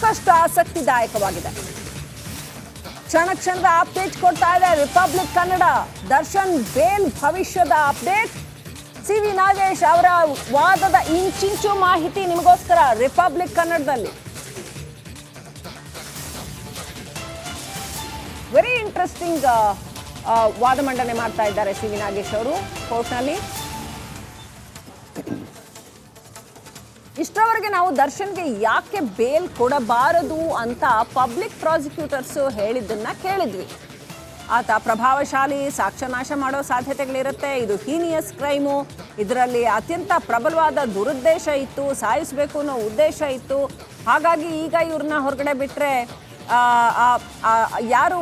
ಮತ್ತಷ್ಟು ಆಸಕ್ತಿದಾಯಕವಾಗಿದೆ. ಕ್ಷಣ ಕ್ಷಣದ ಅಪ್ಡೇಟ್ ಕೊಡ್ತಾ ಇದೆ ರಿಪಬ್ಲಿಕ್ ಕನ್ನಡ. ದರ್ಶನ್ ಬೇಲ್ ಭವಿಷ್ಯದ ಅಪ್ಡೇಟ್, ಸಿ.ವಿ. ನಾಗೇಶ್ ಅವರ ವಾದದ ಇಂಚಿಂಚು ಮಾಹಿತಿ ನಿಮಗೋಸ್ಕರ ರಿಪಬ್ಲಿಕ್ ಕನ್ನಡದಲ್ಲಿ. ವೆರಿ ಇಂಟ್ರೆಸ್ಟಿಂಗ್ ವಾದ ಮಂಡನೆ ಮಾಡ್ತಾ ಇದ್ದಾರೆ ಸಿ.ವಿ. ನಾಗೇಶ್ ಅವರು ಕೋರ್ಟ್ನಲ್ಲಿ. ಇಷ್ಟರವರೆಗೆ ನಾವು ದರ್ಶನ್ಗೆ ಯಾಕೆ ಬೇಲ್ ಕೊಡಬಾರದು ಅಂತ ಪಬ್ಲಿಕ್ ಪ್ರಾಸಿಕ್ಯೂಟರ್ಸ್ ಹೇಳಿದ್ದನ್ನ ಕೇಳಿದ್ವಿ. ಆತ ಪ್ರಭಾವಶಾಲಿ, ಸಾಕ್ಷ್ಯನಾಶ ಮಾಡೋ ಸಾಧ್ಯತೆಗಳಿರುತ್ತೆ, ಇದು ಹೀನಿಯಸ್ ಕ್ರೈಮು, ಇದರಲ್ಲಿ ಅತ್ಯಂತ ಪ್ರಬಲವಾದ ದುರುದ್ದೇಶ ಇತ್ತು, ಸಾಯಿಸಬೇಕು ಅನ್ನೋ ಉದ್ದೇಶ ಇತ್ತು, ಹಾಗಾಗಿ ಈಗ ಇವ್ರನ್ನ ಹೊರಗಡೆ ಬಿಟ್ಟರೆ ಯಾರು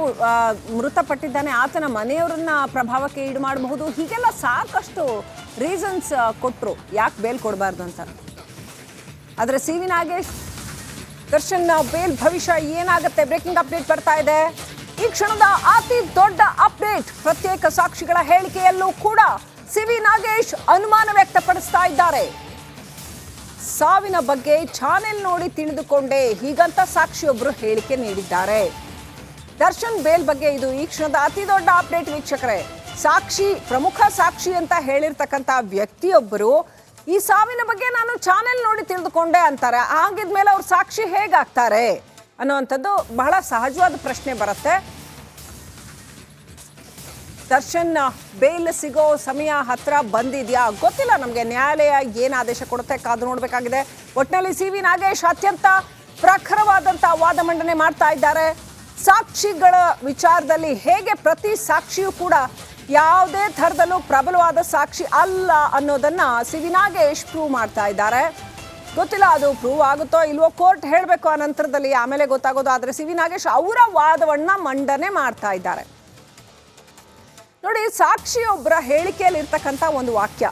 ಮೃತಪಟ್ಟಿದ್ದಾನೆ ಆತನ ಮನೆಯವರನ್ನ ಪ್ರಭಾವಕ್ಕೆ ಈಡು ಮಾಡಬಹುದು. ಹೀಗೆಲ್ಲ ಸಾಕಷ್ಟು ರೀಸನ್ಸ್ ಕೊಟ್ಟರು ಯಾಕೆ ಬೇಲ್ ಕೊಡಬಾರ್ದು ಅಂತ. ಆದರೆ ಸಿ.ವಿ. ನಾಗೇಶ್ ದರ್ಶನ್ ಬೇಲ್ ಭವಿಷ್ಯ ಏನಾಗುತ್ತೆ? ಬ್ರೇಕಿಂಗ್ ಅಪ್ಡೇಟ್ ಬರ್ತಾ ಇದೆ. ಈ ಕ್ಷಣದ ಅತಿ ದೊಡ್ಡ ಅಪ್ಡೇಟ್, ಪ್ರತ್ಯೇಕ ಸಾಕ್ಷಿಗಳ ಹೇಳಿಕೆಯಲ್ಲೂ ಕೂಡ ಸಿ.ವಿ. ನಾಗೇಶ್ ಅನುಮಾನ ವ್ಯಕ್ತಪಡಿಸ್ತಾ ಇದ್ದಾರೆ. ಸಾವಿನ ಬಗ್ಗೆ ಚಾನೆಲ್ ನೋಡಿ ತಿಳಿದುಕೊಂಡೆ, ಹೀಗಂತ ಸಾಕ್ಷಿಯೊಬ್ಬರು ಹೇಳಿಕೆ ನೀಡಿದ್ದಾರೆ. ದರ್ಶನ್ ಬೇಲ್ ಬಗ್ಗೆ ಇದು ಈ ಕ್ಷಣದ ಅತಿ ದೊಡ್ಡ ಅಪ್ಡೇಟ್ ವೀಕ್ಷಕರೇ. ಸಾಕ್ಷಿ, ಪ್ರಮುಖ ಸಾಕ್ಷಿ ಅಂತ ಹೇಳಿರ್ತಕ್ಕಂಥ ವ್ಯಕ್ತಿಯೊಬ್ಬರು ಈ ಸಾವಿನ ಬಗ್ಗೆ ನಾನು ಚಾನೆಲ್ ನೋಡಿ ತಿಳಿದುಕೊಂಡೆ ಅಂತಾರೆ. ಹಾಗಿದ್ಮೇಲೆ ಅವ್ರು ಸಾಕ್ಷಿ ಹೇಗಾಗ್ತಾರೆ ಅನ್ನುವಂಥದ್ದು ಬಹಳ ಸಹಜವಾದ ಪ್ರಶ್ನೆ ಬರುತ್ತೆ. ದರ್ಶನ್ ಬೇಲ್ ಸಿಗೋ ಸಮಯ ಹತ್ರ ಬಂದಿದ್ಯಾ ಗೊತ್ತಿಲ್ಲ ನಮಗೆ. ನ್ಯಾಯಾಲಯ ಏನು ಆದೇಶ ಕೊಡುತ್ತೆ ಕಾದು ನೋಡಬೇಕಾಗಿದೆ. ಒಟ್ಟಿನಲ್ಲಿ ಸಿ.ವಿ. ನಾಗೇಶ್ ಅತ್ಯಂತ ಪ್ರಖರವಾದಂಥ ವಾದ ಮಂಡನೆ ಮಾಡ್ತಾ ಇದ್ದಾರೆ. ಸಾಕ್ಷಿಗಳ ವಿಚಾರದಲ್ಲಿ ಹೇಗೆ ಪ್ರತಿ ಸಾಕ್ಷಿಯೂ ಕೂಡ ಯಾವುದೇ ಥರದಲ್ಲೂ ಪ್ರಬಲವಾದ ಸಾಕ್ಷಿ ಅಲ್ಲ ಅನ್ನೋದನ್ನ ಸಿ.ವಿ. ನಾಗೇಶ್ ಪ್ರೂವ್ ಮಾಡ್ತಾ ಇದ್ದಾರೆ. ಗೊತ್ತಿಲ್ಲ ಅದು ಪ್ರೂವ್ ಆಗುತ್ತೋ ಇಲ್ವೋ, ಕೋರ್ಟ್ ಹೇಳಬೇಕು ಆ ನಂತರದಲ್ಲಿ, ಆಮೇಲೆ ಗೊತ್ತಾಗೋದು. ಆದರೆ ಸಿ.ವಿ. ನಾಗೇಶ್ ಅವರ ವಾದವನ್ನ ಮಂಡನೆ ಮಾಡ್ತಾ ಇದ್ದಾರೆ. ನೋಡಿ, ಸಾಕ್ಷಿಯೊಬ್ಬರ ಹೇಳಿಕೆಯಲ್ಲಿ ಇರ್ತಕ್ಕಂಥ ಒಂದು ವಾಕ್ಯ,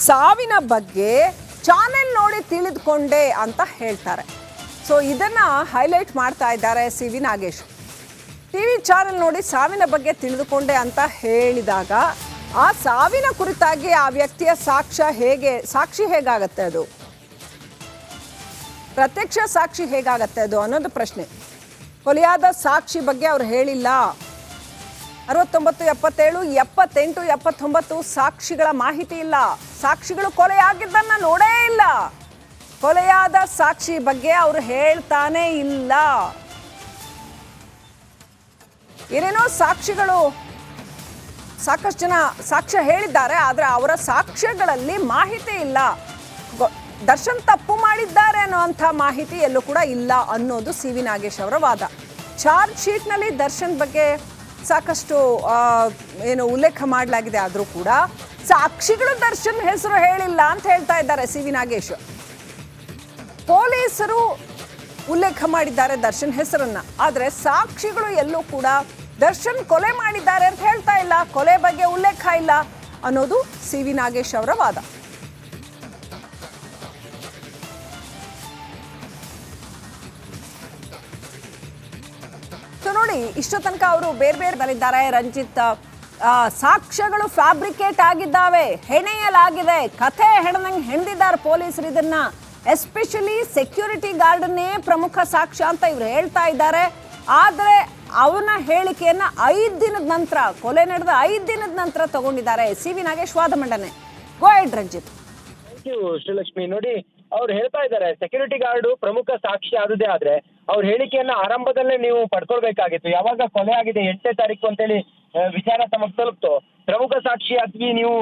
ಸಾವಿನ ಬಗ್ಗೆ ಚಾನೆಲ್ ನೋಡಿ ತಿಳಿದುಕೊಂಡೆ ಅಂತ ಹೇಳ್ತಾರೆ. ಸೊ ಇದನ್ನ ಹೈಲೈಟ್ ಮಾಡ್ತಾ ಇದ್ದಾರೆ ಸಿ.ವಿ. ನಾಗೇಶ್. ಟಿವಿ ಚಾನೆಲ್ ನೋಡಿ ಸಾವಿನ ಬಗ್ಗೆ ತಿಳಿದುಕೊಂಡೆ ಅಂತ ಹೇಳಿದಾಗ ಆ ಸಾವಿನ ಕುರಿತಾಗಿ ಆ ವ್ಯಕ್ತಿಯ ಸಾಕ್ಷಿ ಹೇಗಾಗತ್ತೆ, ಅದು ಪ್ರತ್ಯಕ್ಷ ಸಾಕ್ಷಿ ಹೇಗಾಗತ್ತೆ ಅದು ಅನ್ನೋದು ಪ್ರಶ್ನೆ. ಕೊಲೆಯಾದ ಸಾಕ್ಷಿ ಬಗ್ಗೆ ಅವ್ರು ಹೇಳಿಲ್ಲ. 69, 77, 78, 79 ಸಾಕ್ಷಿಗಳ ಮಾಹಿತಿ ಇಲ್ಲ. ಸಾಕ್ಷಿಗಳು ಕೊಲೆಯಾಗಿದ್ದನ್ನ ನೋಡೇ ಇಲ್ಲ. ಕೊಲೆಯಾದ ಸಾಕ್ಷಿ ಬಗ್ಗೆ ಅವರು ಹೇಳ್ತಾನೆ ಇಲ್ಲ. ಏನೇನೋ ಸಾಕ್ಷಿಗಳು ಸಾಕಷ್ಟು ಜನ ಸಾಕ್ಷ್ಯ ಹೇಳಿದ್ದಾರೆ, ಆದರೆ ಅವರ ಸಾಕ್ಷ್ಯಗಳಲ್ಲಿ ಮಾಹಿತಿ ಇಲ್ಲ. ದರ್ಶನ್ ತಪ್ಪು ಮಾಡಿದ್ದಾರೆ ಅನ್ನೋಂಥ ಮಾಹಿತಿ ಎಲ್ಲೂ ಕೂಡ ಇಲ್ಲ ಅನ್ನೋದು ಸಿ.ವಿ. ನಾಗೇಶ್ ಅವರ ವಾದ. ಚಾರ್ಜ್ ಶೀಟ್ನಲ್ಲಿ ದರ್ಶನ್ ಬಗ್ಗೆ ಸಾಕಷ್ಟು ಉಲ್ಲೇಖ ಮಾಡಲಾಗಿದೆ, ಆದರೂ ಕೂಡ ಸಾಕ್ಷಿಗಳು ದರ್ಶನ್ ಹೆಸರು ಹೇಳಿಲ್ಲ ಅಂತ ಹೇಳ್ತಾ ಇದ್ದಾರೆ ಸಿ.ವಿ. ನಾಗೇಶ್. ಪೊಲೀಸರು ಉಲ್ಲೇಖ ಮಾಡಿದ್ದಾರೆ ದರ್ಶನ್ ಹೆಸರನ್ನ, ಆದರೆ ಸಾಕ್ಷಿಗಳು ಎಲ್ಲೂ ಕೂಡ ದರ್ಶನ್ ಕೊಲೆ ಮಾಡಿದ್ದಾರೆ ಅಂತ ಹೇಳ್ತಾ ಇಲ್ಲ, ಕೊಲೆ ಬಗ್ಗೆ ಉಲ್ಲೇಖ ಇಲ್ಲ ಅನ್ನೋದು ಸಿ.ವಿ. ನಾಗೇಶ್ ಅವರ ವಾದ. ಸೊ ನೋಡಿ, ಇಷ್ಟೋ ತನಕ ಅವರು ಬೇರೆ ಬೇರೆದಲ್ಲಿದ್ದಾರೆ. ರಂಜಿತ್, ಸಾಕ್ಷ್ಯಗಳು ಫ್ಯಾಬ್ರಿಕೇಟ್ ಆಗಿದ್ದಾವೆ, ಹೆಣೆಯಲಾಗಿದೆ, ಕಥೆ ಹೆಣದಂಗೆ ಹೆಣೆದಿದ್ದಾರೆ ಪೊಲೀಸರು ಇದನ್ನ. ಎಸ್ಪೆಷಲಿ ಸೆಕ್ಯೂರಿಟಿ ಗಾರ್ಡನ್ನೇ ಪ್ರಮುಖ ಸಾಕ್ಷ್ಯ ಅಂತ ಇವ್ರು ಹೇಳ್ತಾ ಇದ್ದಾರೆ. ಆದರೆ ಅವನ ಹೇಳಿಕೆಯನ್ನ 5 ದಿನದ ನಂತರ, ಕೊಲೆ ನಡೆದ 5 ದಿನದ ನಂತರ ತಗೊಂಡಿದ್ದಾರೆ ಸಿ.ವಿ. ನಾಗೇಶ್ ವಾದ ಮಂಡನೆ. Go ahead Ranjith. Thank you Sreelakshmi. ನೋಡಿ, ಅವ್ರು ಹೇಳ್ತಾ ಇದ್ದಾರೆ ಸೆಕ್ಯೂರಿಟಿ ಗಾರ್ಡ್ ಪ್ರಮುಖ ಸಾಕ್ಷಿ ಆದದೇ ಆದ್ರೆ ಅವ್ರ ಹೇಳಿಕೆಯನ್ನ ಆರಂಭದಲ್ಲೇ ನೀವು ಪಡ್ಕೊಳ್ಬೇಕಾಗಿತ್ತು. ಯಾವಾಗ ಕೊಲೆ ಆಗಿದೆ 8ನೇ ತಾರೀಕು ಅಂತೇಳಿ ವಿಚಾರ ತಮಗೆ ತಲುಪ್ತು, ಪ್ರಮುಖ ಸಾಕ್ಷಿಯಾಗಿ ನೀವು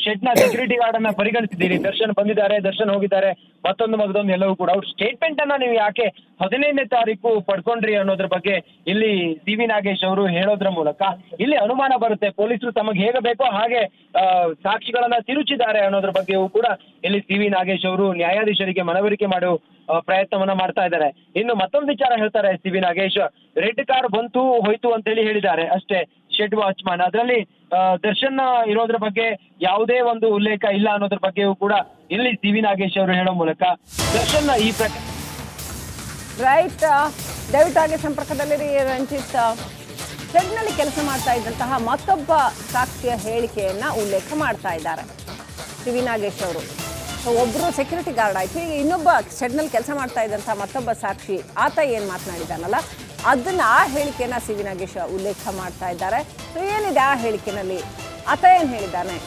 ಶೆಡ್ ನ ಸೆಕ್ಯೂರಿಟಿ ಗಾರ್ಡ್ ಅನ್ನ ಪರಿಗಣಿಸಿದ್ದೀರಿ. ದರ್ಶನ್ ಬಂದಿದ್ದಾರೆ, ದರ್ಶನ್ ಹೋಗಿದ್ದಾರೆ, ಮತ್ತೊಂದು ಎಲ್ಲವೂ ಕೂಡ. ಅವ್ರ ಸ್ಟೇಟ್ಮೆಂಟ್ ಅನ್ನ ನೀವು ಯಾಕೆ 15ನೇ ತಾರೀಕು ಪಡ್ಕೊಂಡ್ರಿ ಅನ್ನೋದ್ರ ಬಗ್ಗೆ ಇಲ್ಲಿ ಸಿ.ವಿ. ನಾಗೇಶ್ ಅವರು ಹೇಳೋದ್ರ ಮೂಲಕ ಇಲ್ಲಿ ಅನುಮಾನ ಬರುತ್ತೆ. ಪೊಲೀಸರು ತಮಗೆ ಹೇಗೆ ಬೇಕೋ ಹಾಗೆ ಸಾಕ್ಷಿಗಳನ್ನ ತಿರುಚಿದ್ದಾರೆ ಅನ್ನೋದ್ರ ಬಗ್ಗೆಯೂ ಕೂಡ ಇಲ್ಲಿ ಸಿ.ವಿ. ನಾಗೇಶ್ ಅವರು ನ್ಯಾಯಾಧೀಶರಿಗೆ ಮನವರಿಕೆ ಮಾಡೋ ಪ್ರಯತ್ನವನ್ನ ಮಾಡ್ತಾ ಇದ್ದಾರೆ. ಇನ್ನು ಮತ್ತೊಂದು ವಿಚಾರ ಹೇಳ್ತಾರೆ ಸಿ.ವಿ. ನಾಗೇಶ್, ರೆಡ್ ಕಾರ್ ಬಂತು ಹೋಯ್ತು ಅಂತ ಹೇಳಿದ್ದಾರೆ ಅಷ್ಟೇ ಶೆಡ್ ವಾಚ್ಮನ್. ಅದರಲ್ಲಿ ದರ್ಶನ್ ಇರೋದ್ರ ಬಗ್ಗೆ ಯಾವುದೇ ಒಂದು ಉಲ್ಲೇಖ ಇಲ್ಲ ಅನ್ನೋದ್ರ ಬಗ್ಗೆಯೂ ಕೂಡ ಇಲ್ಲಿ ಸಿ.ವಿ. ನಾಗೇಶ್ ಅವರು ಹೇಳೋ ಮೂಲಕ ದರ್ಶನ್ ಈ ಪ್ರಕಾರ ರೈಟ್. ದಯವಿಟ್ಟು ಹಾಗೆ ಸಂಪರ್ಕದಲ್ಲಿರಿ ರಂಜಿತ್. ಶೆಡ್ನಲ್ಲಿ ಕೆಲಸ ಮಾಡ್ತಾ ಇದ್ದಂತಹ ಮತ್ತೊಬ್ಬ ಸಾಕ್ಷಿಯ ಹೇಳಿಕೆಯನ್ನ ಉಲ್ಲೇಖ ಮಾಡ್ತಾ ಇದ್ದಾರೆ ಸಿ.ವಿ. ನಾಗೇಶ್ ಅವರು. ಒಬ್ಬರು ಸೆಕ್ಯೂರಿಟಿ ಗಾರ್ಡ್ ಆಯ್ತು. ಈಗ ಇನ್ನೊಬ್ಬ ಶೆಡ್ನಲ್ಲಿ ಕೆಲಸ ಮಾಡ್ತಾ ಇದ್ದಂಥ ಮತ್ತೊಬ್ಬ ಸಾಕ್ಷಿ ಆತ ಏನು ಮಾತನಾಡಿದಾನಲ್ಲ, ಅದನ್ನ ಆ ಹೇಳಿಕೆನ ಸಿ ವಿ ನಾಗೇಶ್ ಉಲ್ಲೇಖ ಮಾಡ್ತಾ ಇದ್ದಾರೆ. ಸೊ ಏನಿದೆ ಆ ಹೇಳಿಕೆನಲ್ಲಿ, ಆತ ಏನು ಹೇಳಿದ್ದಾನೆ,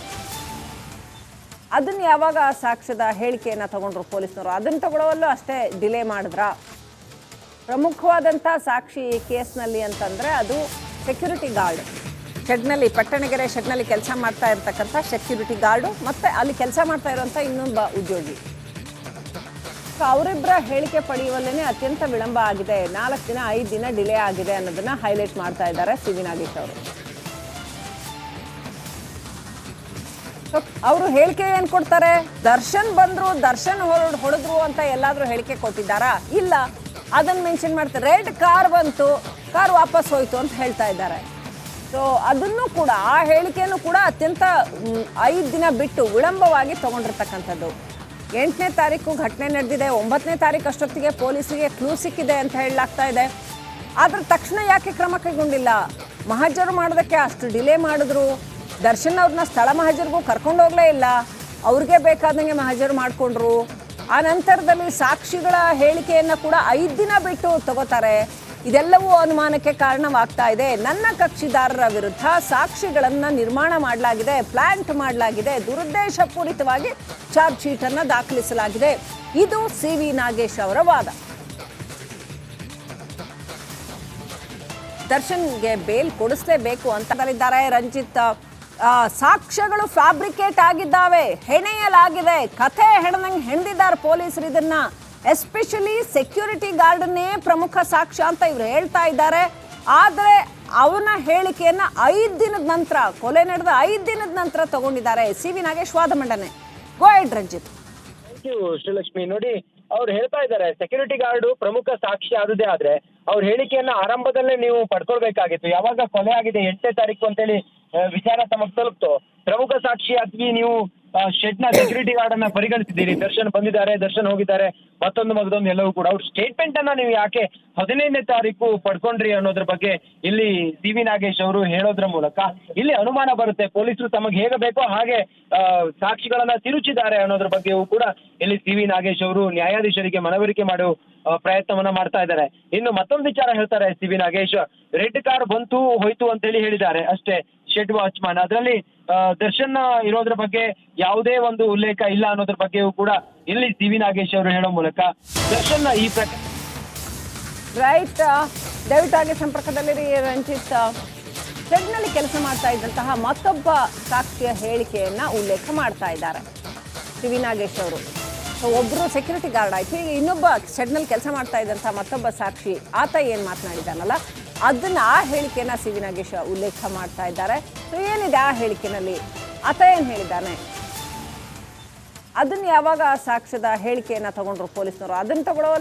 ಅದನ್ನ ಯಾವಾಗ ಸಾಕ್ಷ್ಯದ ಹೇಳಿಕೆಯನ್ನು ತಗೊಂಡ್ರು ಪೊಲೀಸ್ನವರು, ಅದನ್ನು ತಗೊಳ್ಳೋವಲ್ಲೂ ಅಷ್ಟೇ ಡಿಲೇ ಮಾಡಿದ್ರ. ಪ್ರಮುಖವಾದಂಥ ಸಾಕ್ಷಿ ಈ ಕೇಸ್ನಲ್ಲಿ ಅಂತಂದರೆ ಅದು ಸೆಕ್ಯೂರಿಟಿ ಗಾರ್ಡ್, ಶೆಡ್ನಲ್ಲಿ ಪಟ್ಟಣಗೆರೆ ಶೆಡ್ನಲ್ಲಿ ಕೆಲಸ ಮಾಡ್ತಾ ಇರ್ತಕ್ಕಂಥ ಸೆಕ್ಯೂರಿಟಿ ಗಾರ್ಡು ಮತ್ತು ಅಲ್ಲಿ ಕೆಲಸ ಮಾಡ್ತಾ ಇರುವಂಥ ಇನ್ನೊಬ್ಬ ಉದ್ಯೋಗಿ. ಅವರಿಬ್ಬರ ಹೇಳಿಕೆ ಪಡೆಯುವಲ್ಲೇ ಅತ್ಯಂತ ವಿಳಂಬ ಆಗಿದೆ, 4 ದಿನ 5 ದಿನ ಡಿಲೇ ಆಗಿದೆ ಅನ್ನೋದನ್ನ ಹೈಲೈಟ್ ಮಾಡ್ತಾ ಇದ್ದಾರೆ ಸಿ ವಿ ನಾಗೇಶ್ ಅವರು. ಅವರು ಹೇಳಿಕೆ ಏನು ಕೊಡ್ತಾರೆ, ದರ್ಶನ್ ಬಂದರು, ದರ್ಶನ್ ಹೊಡೆದ್ರು ಅಂತ ಎಲ್ಲಾದರೂ ಹೇಳಿಕೆ ಕೊಟ್ಟಿದ್ದಾರಾ? ಇಲ್ಲ, ಅದನ್ನು ಮೆನ್ಷನ್ ಮಾಡ್ತಾರೆ. ರೆಡ್ ಕಾರ್ ಬಂತು, ಕಾರ್ ವಾಪಸ್ ಹೋಯ್ತು ಅಂತ ಹೇಳ್ತಾ ಇದ್ದಾರೆ. ಸೊ ಅದನ್ನು ಕೂಡ, ಆ ಹೇಳಿಕೆಯನ್ನು ಕೂಡ ಅತ್ಯಂತ 5 ದಿನ ಬಿಟ್ಟು ವಿಳಂಬವಾಗಿ ತಗೊಂಡಿರ್ತಕ್ಕಂಥದ್ದು. 8ನೇ ತಾರೀಕು ಘಟನೆ ನಡೆದಿದೆ, 9ನೇ ತಾರೀಕು ಅಷ್ಟೊತ್ತಿಗೆ ಪೊಲೀಸರಿಗೆ ಕ್ಲೂ ಸಿಕ್ಕಿದೆ ಅಂತ ಹೇಳಲಾಗ್ತಾ ಇದೆ. ಆದರೆ ತಕ್ಷಣ ಯಾಕೆ ಕ್ರಮ ಕೈಗೊಂಡಿಲ್ಲ? ಮಹಜರು ಮಾಡೋದಕ್ಕೆ ಅಷ್ಟು ಡಿಲೇ ಮಾಡಿದ್ರು. ದರ್ಶನ್ ಅವ್ರನ್ನ ಸ್ಥಳ ಮಹಜರಿಗೂ ಕರ್ಕೊಂಡು ಹೋಗಲೇ ಇಲ್ಲ, ಅವ್ರಿಗೆ ಬೇಕಾದಂಗೆ ಮಹಜರು ಮಾಡಿಕೊಂಡ್ರು. ಆ ನಂತರದಲ್ಲಿ ಸಾಕ್ಷಿಗಳ ಹೇಳಿಕೆಯನ್ನು ಕೂಡ 5 ದಿನ ಬಿಟ್ಟು ತಗೋತಾರೆ. ಇದೆಲ್ಲವೂ ಅನುಮಾನಕ್ಕೆ ಕಾರಣವಾಗ್ತಾ ಇದೆ. ನನ್ನ ಕಕ್ಷಿದಾರರ ವಿರುದ್ಧ ಸಾಕ್ಷಿಗಳನ್ನು ನಿರ್ಮಾಣ ಮಾಡಲಾಗಿದೆ, ಪ್ಲಾಂಟ್ ಮಾಡಲಾಗಿದೆ, ದುರುದ್ದೇಶಪೂರಿತವಾಗಿ ಚಾರ್ಜ್ ಶೀಟನ್ನು ದಾಖಲಿಸಲಾಗಿದೆ. ಇದು ಸಿ ವಿ ನಾಗೇಶ್ ಅವರ ವಾದ. ದರ್ಶನ್ಗೆ ಬೇಲ್ ಕೊಡಿಸಲೇಬೇಕು ಅಂತ ಹೇಳಿದ್ದಾರೆ ರಂಜಿತ್. ಸಾಕ್ಷ್ಯಗಳು ಫ್ಯಾಬ್ರಿಕೇಟ್ ಆಗಿದ್ದಾವೆ, ಹೆಣೆಯಲಾಗಿದೆ, ಕಥೆ ಹೆಣದಂಗೆ ಹೆಣೆದಿದ್ದಾರೆ ಪೊಲೀಸರು ಇದನ್ನ. ಎಸ್ಪೆಷಲಿ ಸೆಕ್ಯೂರಿಟಿ ಗಾರ್ಡನ್ನೇ ಪ್ರಮುಖ ಸಾಕ್ಷ್ಯ ಅಂತ ಇವರು ಹೇಳ್ತಾ ಇದ್ದಾರೆ. ಆದರೆ ಅವನ ಹೇಳಿಕೆಯನ್ನ 5 ದಿನದ ನಂತರ, ಕೊಲೆ ನಡೆದ 5 ದಿನದ ನಂತರ ತಗೊಂಡಿದ್ದಾರೆ ಸಿ ವಿ ನಾಗೇಶ್ ವಾದ ಮಂಡನೆ. Go ahead Ranjith. Thank you Sreelakshmi. ನೋಡಿ, ಅವ್ರು ಹೇಳ್ತಾ ಇದ್ದಾರೆ ಸೆಕ್ಯೂರಿಟಿ ಗಾರ್ಡ್ ಪ್ರಮುಖ ಸಾಕ್ಷಿ ಆದುದೇ ಆದ್ರೆ ಅವ್ರ ಹೇಳಿಕೆಯನ್ನ ಆರಂಭದಲ್ಲೇ ನೀವು ಪಡ್ಕೊಳ್ಬೇಕಾಗಿತ್ತು. ಯಾವಾಗ ಕೊಲೆ ಆಗಿದೆ 8ನೇ ತಾರೀಕು ಅಂತೇಳಿ ವಿಚಾರ ತಮಗೆ ತಲುಪ್ತು, ಪ್ರಮುಖ ಸಾಕ್ಷಿಯಾಗಿ ನೀವು ಶೆಡ್ ನ ಸೆಕ್ಯೂರಿಟಿ ಗಾರ್ಡ್ ಅನ್ನ ಪರಿಗಣಿಸಿದ್ದೀರಿ. ದರ್ಶನ್ ಬಂದಿದ್ದಾರೆ, ದರ್ಶನ್ ಹೋಗಿದ್ದಾರೆ, ಮತ್ತೊಂದು ಎಲ್ಲವೂ ಕೂಡ. ಅವ್ರ ಸ್ಟೇಟ್ಮೆಂಟ್ ಅನ್ನ ನೀವು ಯಾಕೆ 15ನೇ ತಾರೀಕು ಪಡ್ಕೊಂಡ್ರಿ ಅನ್ನೋದ್ರ ಬಗ್ಗೆ ಇಲ್ಲಿ ಸಿ ವಿ ನಾಗೇಶ್ ಅವರು ಹೇಳೋದ್ರ ಮೂಲಕ ಇಲ್ಲಿ ಅನುಮಾನ ಬರುತ್ತೆ. ಪೊಲೀಸರು ತಮಗೆ ಹೇಗೆ ಬೇಕೋ ಹಾಗೆ ಸಾಕ್ಷಿಗಳನ್ನ ತಿರುಚಿದ್ದಾರೆ ಅನ್ನೋದ್ರ ಬಗ್ಗೆಯೂ ಕೂಡ ಇಲ್ಲಿ ಸಿ ವಿ ನಾಗೇಶ್ ಅವರು ನ್ಯಾಯಾಧೀಶರಿಗೆ ಮನವರಿಕೆ ಮಾಡುವ ಪ್ರಯತ್ನವನ್ನ ಮಾಡ್ತಾ ಇದ್ದಾರೆ. ಇನ್ನು ಮತ್ತೊಂದು ವಿಚಾರ ಹೇಳ್ತಾರೆ C V Nagesh, red car ಬಂತು ಹೋಯ್ತು ಅಂತೇಳಿ ಹೇಳಿದ್ದಾರೆ ಅಷ್ಟೇ ಶೆಡ್ ವಾಚ್ಮನ್. ಅದರಲ್ಲಿ ದರ್ಶನ್ ಇರೋದ್ರ ಬಗ್ಗೆ ಯಾವುದೇ ಒಂದು ಉಲ್ಲೇಖ ಇಲ್ಲ ಅನ್ನೋದ್ರ ಬಗ್ಗೆಯೂ ಕೂಡ ಇಲ್ಲಿ ಸಿ ವಿ ನಾಗೇಶ್ ಅವರು ಹೇಳೋ ಮೂಲಕ ದರ್ಶನ್ ಈ ರೈಟ್, ದಯವಿಟ್ಟಾಗಿ ಸಂಪರ್ಕದಲ್ಲಿರಿ ರಂಜಿತ್. ಶೆಡ್ನಲ್ಲಿ ಕೆಲಸ ಮಾಡ್ತಾ ಇದ್ದಂತಹ ಮತ್ತೊಬ್ಬ ಸಾಕ್ಷಿಯ ಹೇಳಿಕೆಯನ್ನ ಉಲ್ಲೇಖ ಮಾಡ್ತಾ ಇದ್ದಾರೆ ಸಿ ವಿ ನಾಗೇಶ್ ಅವರು. ಒಬ್ಬರು ಸೆಕ್ಯೂರಿಟಿ ಗಾರ್ಡ್ ಆಯ್ತು. ಈಗ ಇನ್ನೊಬ್ಬ ಶೆಡ್ನಲ್ಲಿ ಕೆಲಸ ಮಾಡ್ತಾ ಇದ್ದಂಥ ಮತ್ತೊಬ್ಬ ಸಾಕ್ಷಿ ಆತ ಏನು ಮಾತನಾಡಿದಾನಲ್ಲ, ಅದನ್ನ ಆ ಹೇಳಿಕೆನ ಸಿ ವಿ ನಾಗೇಶ್ ಉಲ್ಲೇಖ ಮಾಡ್ತಾ ಇದ್ದಾರೆ. ಸೊ ಏನಿದೆ ಆ ಹೇಳಿಕೆನಲ್ಲಿ, ಆತ ಏನು ಹೇಳಿದ್ದಾನೆ, ಅದನ್ನ ಯಾವಾಗ ಸಾಕ್ಷ್ಯದ ಹೇಳಿಕೆಯನ್ನು ತಗೊಂಡ್ರು ಪೊಲೀಸ್ನವರು, ಅದನ್ನು ತಗೊಳ್ಳೋವಲ್ಲ